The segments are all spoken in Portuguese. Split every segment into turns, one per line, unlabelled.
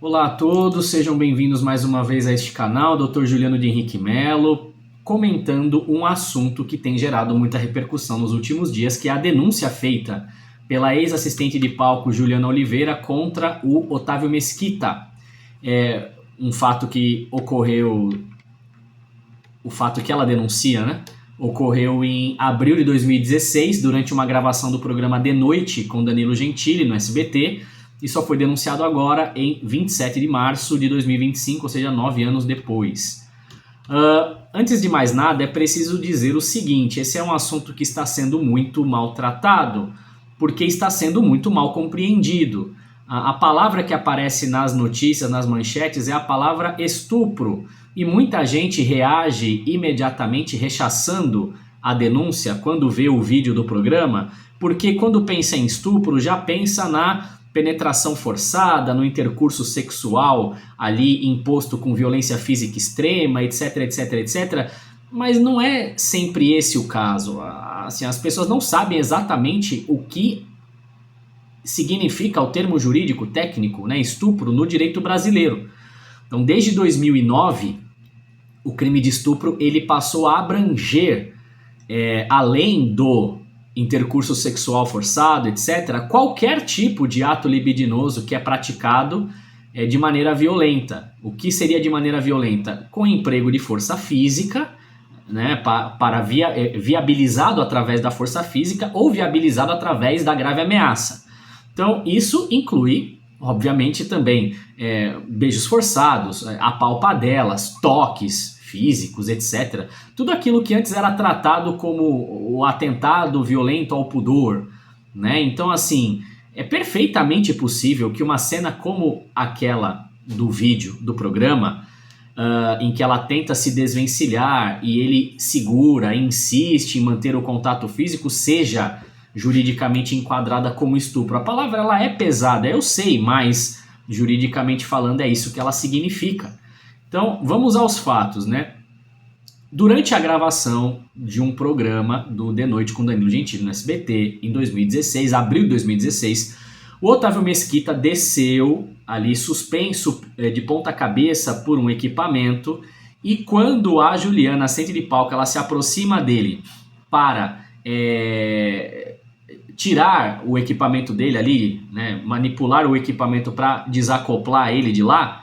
Olá a todos, sejam bem-vindos mais uma vez a este canal, Dr. Juliano de Henrique Melo, comentando um assunto que tem gerado muita repercussão nos últimos dias, que é a denúncia feita pela ex-assistente de palco Juliana Oliveira contra o Otávio Mesquita. É um fato que ocorreu, o fato que ela denuncia, né? Ocorreu em abril de 2016, durante uma gravação do programa De Noite com Danilo Gentili no SBT, e só foi denunciado agora em 27 de março de 2025, ou seja, 9 anos depois. Antes de mais nada, é preciso dizer o seguinte: esse é um assunto que está sendo muito maltratado, porque está sendo muito mal compreendido. A palavra que aparece nas notícias, nas manchetes, é a palavra estupro, e muita gente reage imediatamente rechaçando a denúncia quando vê o vídeo do programa, porque quando pensa em estupro já pensa na penetração forçada, no intercurso sexual ali imposto com violência física extrema, etc, etc, etc. Mas não é sempre esse o caso. Assim, as pessoas não sabem exatamente o que significa o termo jurídico técnico, né, estupro, no direito brasileiro. Então, desde 2009, o crime de estupro ele passou a abranger, além do intercurso sexual forçado, etc., qualquer tipo de ato libidinoso que é praticado de maneira violenta. O que seria de maneira violenta? Com emprego de força física, né, viabilizado através da força física ou viabilizado através da grave ameaça. Então, isso inclui, obviamente, também beijos forçados, apalpadelas, toques físicos, etc. Tudo aquilo que antes era tratado como o atentado violento ao pudor, né? Então, assim, é perfeitamente possível que uma cena como aquela do vídeo, do programa, em que ela tenta se desvencilhar e ele segura, insiste em manter o contato físico, seja juridicamente enquadrada como estupro. A palavra ela é pesada, eu sei, mas juridicamente falando é isso que ela significa. Então, vamos aos fatos, né? Durante a gravação de um programa do De Noite com Danilo Gentili no SBT, em 2016, abril de 2016, o Otávio Mesquita desceu ali suspenso de ponta cabeça por um equipamento, e quando a Juliana, assistente de palco, ela se aproxima dele para tirar o equipamento dele ali, né, manipular o equipamento para desacoplar ele de lá,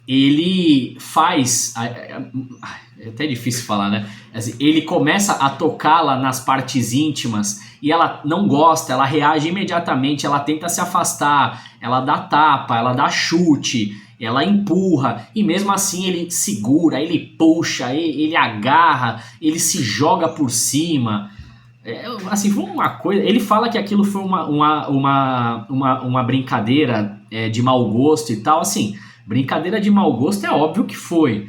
ele faz... É até difícil falar, né? Assim, ele começa a tocá-la nas partes íntimas e ela não gosta, ela reage imediatamente, ela tenta se afastar, ela dá tapa, ela dá chute, ela empurra, e mesmo assim ele segura, ele puxa, ele agarra, ele se joga por cima. Assim, foi uma coisa... Ele fala que aquilo foi uma brincadeira de mau gosto e tal. Assim, brincadeira de mau gosto é óbvio que foi.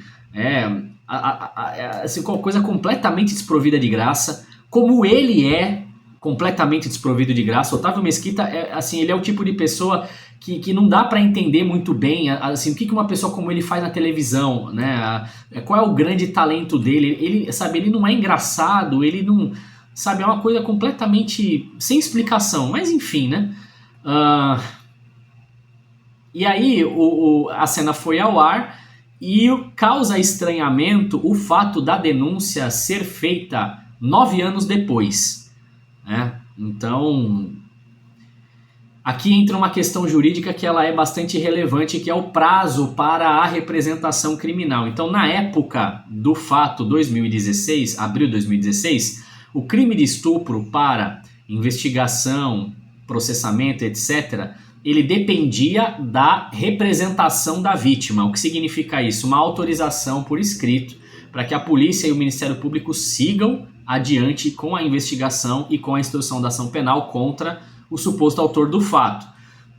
Assim, uma coisa completamente desprovida de graça, como ele é completamente desprovido de graça. Otávio Mesquita, assim, ele é o tipo de pessoa que não dá para entender muito bem, assim, o que uma pessoa como ele faz na televisão, né? Qual é o grande talento dele? Ele, sabe, ele não é engraçado, ele não... Sabe, é uma coisa completamente sem explicação, mas enfim, né? E aí a cena foi ao ar e causa estranhamento o fato da denúncia ser feita 9 anos depois, né? Então, aqui entra uma questão jurídica que ela é bastante relevante, que é o prazo para a representação criminal. Então, na época do fato, 2016, abril de 2016, o crime de estupro para investigação, processamento, etc., ele dependia da representação da vítima. O que significa isso? Uma autorização por escrito para que a polícia e o Ministério Público sigam adiante com a investigação e com a instrução da ação penal contra o suposto autor do fato.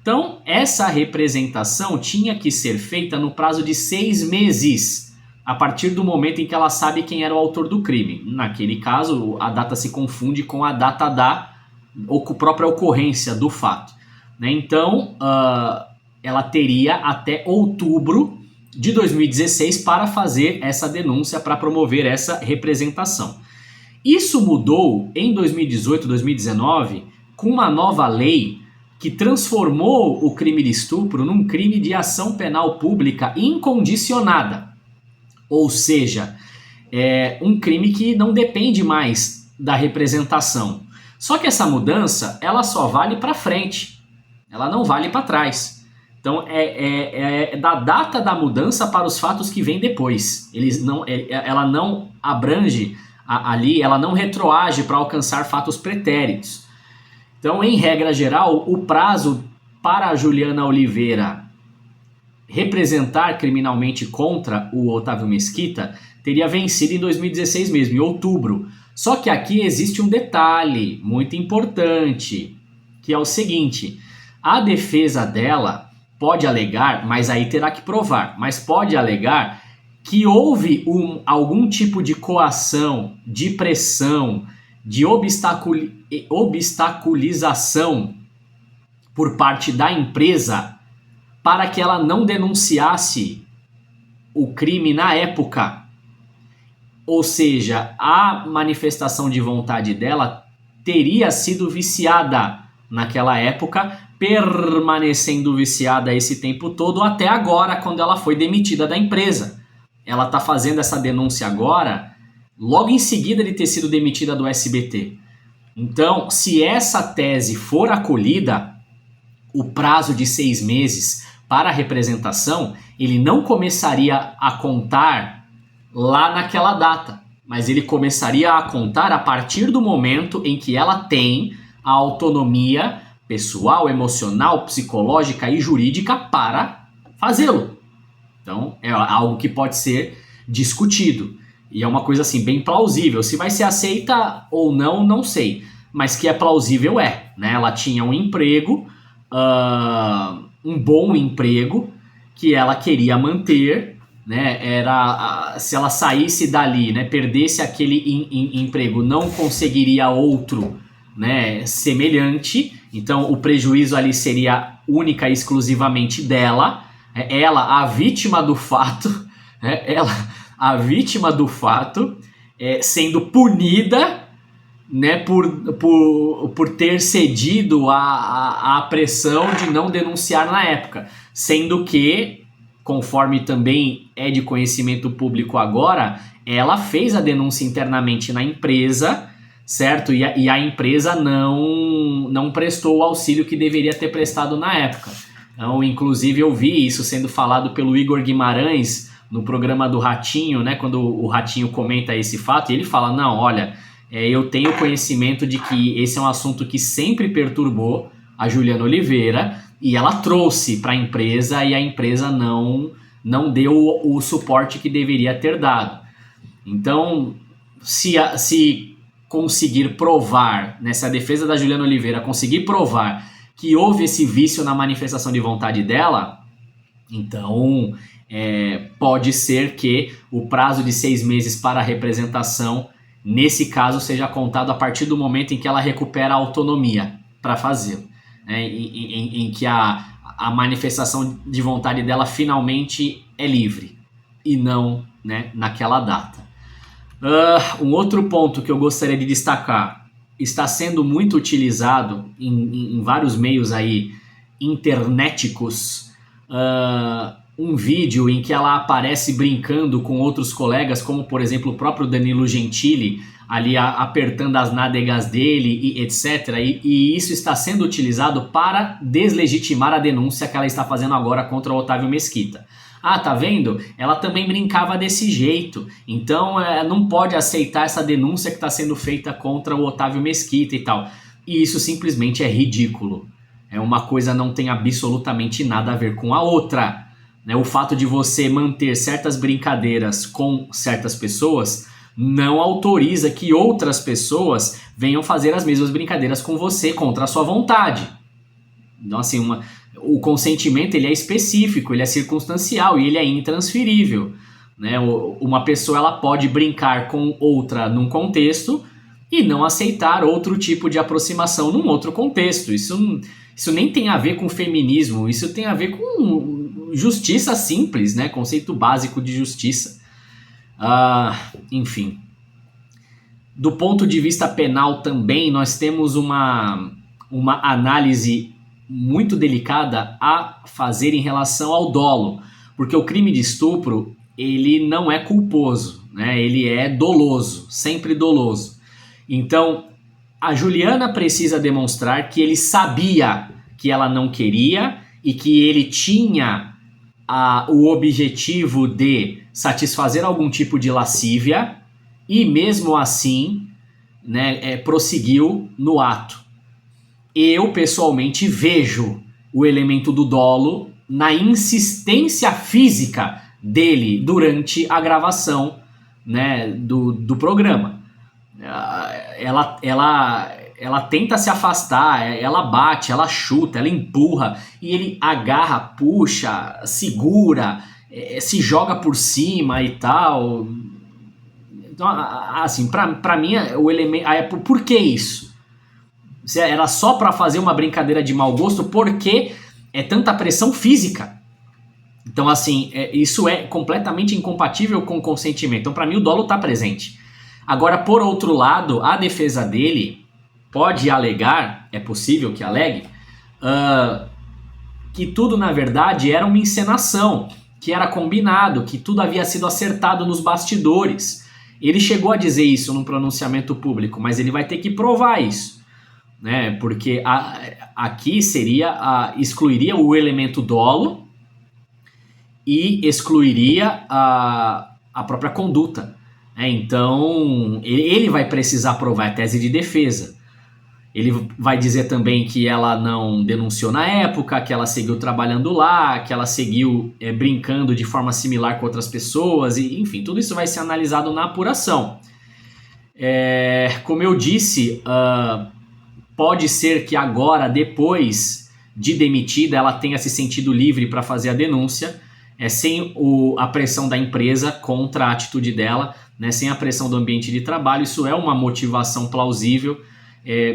Então, essa representação tinha que ser feita no prazo de 6 meses, a partir do momento em que ela sabe quem era o autor do crime. Naquele caso, a data se confunde com a data da própria ocorrência do fato. Então, ela teria até outubro de 2016 para fazer essa denúncia, para promover essa representação. Isso mudou em 2018, 2019, com uma nova lei que transformou o crime de estupro num crime de ação penal pública incondicionada. Ou seja, é um crime que não depende mais da representação. Só que essa mudança, ela só vale para frente, ela não vale para trás. Então é da data da mudança para os fatos que vêm depois. Ela não abrange ali, ela não retroage para alcançar fatos pretéritos. Então, em regra geral, o prazo para a Juliana Oliveira representar criminalmente contra o Otávio Mesquita teria vencido em 2016 mesmo, em outubro. Só que aqui existe um detalhe muito importante, que é o seguinte: a defesa dela pode alegar, mas aí terá que provar, mas pode alegar que houve algum tipo de coação, de pressão, de obstaculização por parte da empresa para que ela não denunciasse o crime na época. Ou seja, a manifestação de vontade dela teria sido viciada naquela época, permanecendo viciada esse tempo todo até agora, quando ela foi demitida da empresa. Ela está fazendo essa denúncia agora, logo em seguida de ter sido demitida do SBT. Então, se essa tese for acolhida, o prazo de 6 meses para a representação, ele não começaria a contar lá naquela data, mas ele começaria a contar a partir do momento em que ela tem a autonomia pessoal, emocional, psicológica e jurídica para fazê-lo. Então, é algo que pode ser discutido. E é uma coisa assim bem plausível. Se vai ser aceita ou não, não sei. Mas que é plausível né? Ela tinha um emprego, um bom emprego, que ela queria manter, né? Se ela saísse dali, né? Perdesse aquele emprego, não conseguiria outro, né? Semelhante. Então o prejuízo ali seria única e exclusivamente dela. Ela, a vítima do fato, a vítima do fato, sendo punida, né, por ter cedido à pressão de não denunciar na época. Sendo que, conforme também é de conhecimento público agora, ela fez a denúncia internamente na empresa, certo? E a empresa não prestou o auxílio que deveria ter prestado na época. Então, inclusive, eu vi isso sendo falado pelo Igor Guimarães no programa do Ratinho, né? Quando o Ratinho comenta esse fato, e ele fala, não, olha, eu tenho conhecimento de que esse é um assunto que sempre perturbou a Juliana Oliveira, e ela trouxe para a empresa, e a empresa não deu o suporte que deveria ter dado. Então, se conseguir provar, né, se a defesa da Juliana Oliveira conseguir provar que houve esse vício na manifestação de vontade dela, então pode ser que o prazo de 6 meses para a representação, nesse caso, seja contado a partir do momento em que ela recupera a autonomia para fazê-lo, né, em que a manifestação de vontade dela finalmente é livre e não, né, naquela data. Um outro ponto que eu gostaria de destacar: está sendo muito utilizado em vários meios aí internéticos um vídeo em que ela aparece brincando com outros colegas, como por exemplo o próprio Danilo Gentili, ali apertando as nádegas dele e etc. E isso está sendo utilizado para deslegitimar a denúncia que ela está fazendo agora contra o Otávio Mesquita. Ah, tá vendo? Ela também brincava desse jeito. Então não pode aceitar essa denúncia que está sendo feita contra o Otávio Mesquita e tal. E isso simplesmente é ridículo. Uma coisa não tem absolutamente nada a ver com a outra. O fato de você manter certas brincadeiras com certas pessoas não autoriza que outras pessoas venham fazer as mesmas brincadeiras com você contra a sua vontade. Então, assim, o consentimento ele é específico, ele é circunstancial e ele é intransferível, né? Uma pessoa ela pode brincar com outra num contexto e não aceitar outro tipo de aproximação num outro contexto. Isso nem tem a ver com feminismo, isso tem a ver com justiça simples, né? Conceito básico de justiça. Enfim. Do ponto de vista penal também, nós temos uma análise muito delicada a fazer em relação ao dolo, porque o crime de estupro, ele não é culposo, né? Ele é doloso, sempre doloso. Então, a Juliana precisa demonstrar que ele sabia que ela não queria e que ele tinha o objetivo de satisfazer algum tipo de lascívia e mesmo assim, né, prosseguiu no ato. Eu pessoalmente vejo o elemento do dolo na insistência física dele durante a gravação, né, do programa. Ela tenta se afastar, ela bate, ela chuta, ela empurra e ele agarra, puxa, segura, se joga por cima e tal. Então, assim, pra mim, o elemento. Por que isso? Era só pra fazer uma brincadeira de mau gosto, porque é tanta pressão física. Então, assim, isso é completamente incompatível com o consentimento. Então, pra mim, o dolo tá presente. Agora, por outro lado, a defesa dele pode alegar, é possível que alegue, que tudo, na verdade, era uma encenação, que era combinado, que tudo havia sido acertado nos bastidores. Ele chegou a dizer isso num pronunciamento público, mas ele vai ter que provar isso, né? Porque aqui excluiria o elemento dolo e excluiria a própria conduta. Então, ele vai precisar provar a tese de defesa. Ele vai dizer também que ela não denunciou na época, que ela seguiu trabalhando lá, que ela seguiu brincando de forma similar com outras pessoas, e enfim, tudo isso vai ser analisado na apuração. Como eu disse, pode ser que agora, depois de demitida, ela tenha se sentido livre para fazer a denúncia, sem a pressão da empresa contra a atitude dela, né, sem a pressão do ambiente de trabalho. Isso é uma motivação plausível,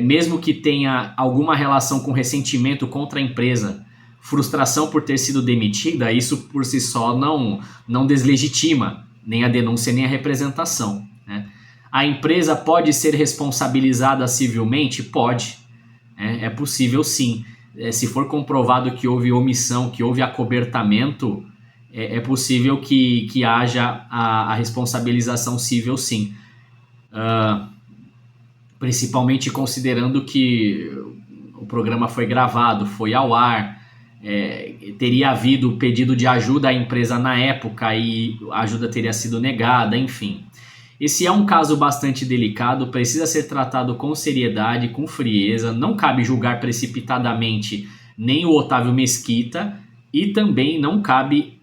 mesmo que tenha alguma relação com ressentimento contra a empresa, frustração por ter sido demitida, isso por si só não deslegitima nem a denúncia nem a representação, né? A empresa pode ser responsabilizada civilmente? Pode. É possível sim. Se for comprovado que houve omissão, que houve acobertamento, é possível que haja a responsabilização civil sim. Principalmente considerando que o programa foi gravado, foi ao ar, teria havido pedido de ajuda à empresa na época e a ajuda teria sido negada, enfim. Esse é um caso bastante delicado, precisa ser tratado com seriedade, com frieza, não cabe julgar precipitadamente nem o Otávio Mesquita e também não cabe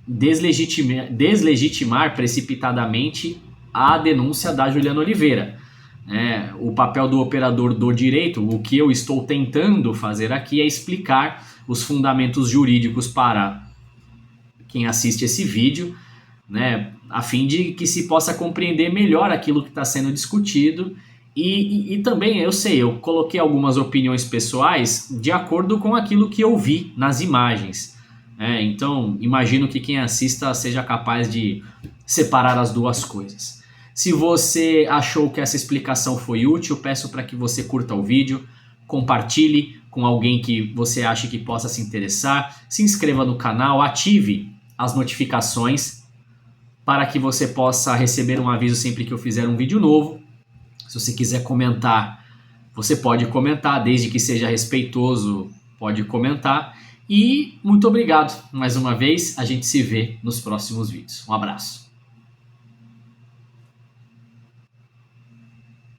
deslegitimar precipitadamente a denúncia da Juliana Oliveira. O papel do operador do direito, o que eu estou tentando fazer aqui é explicar os fundamentos jurídicos para quem assiste esse vídeo, né, a fim de que se possa compreender melhor aquilo que está sendo discutido e também, eu coloquei algumas opiniões pessoais de acordo com aquilo que eu vi nas imagens, então imagino que quem assista seja capaz de separar as duas coisas. Se você achou que essa explicação foi útil, peço para que você curta o vídeo, compartilhe com alguém que você acha que possa se interessar, se inscreva no canal, ative as notificações para que você possa receber um aviso sempre que eu fizer um vídeo novo. Se você quiser comentar, você pode comentar, desde que seja respeitoso, pode comentar. E muito obrigado mais uma vez, a gente se vê nos próximos vídeos. Um abraço.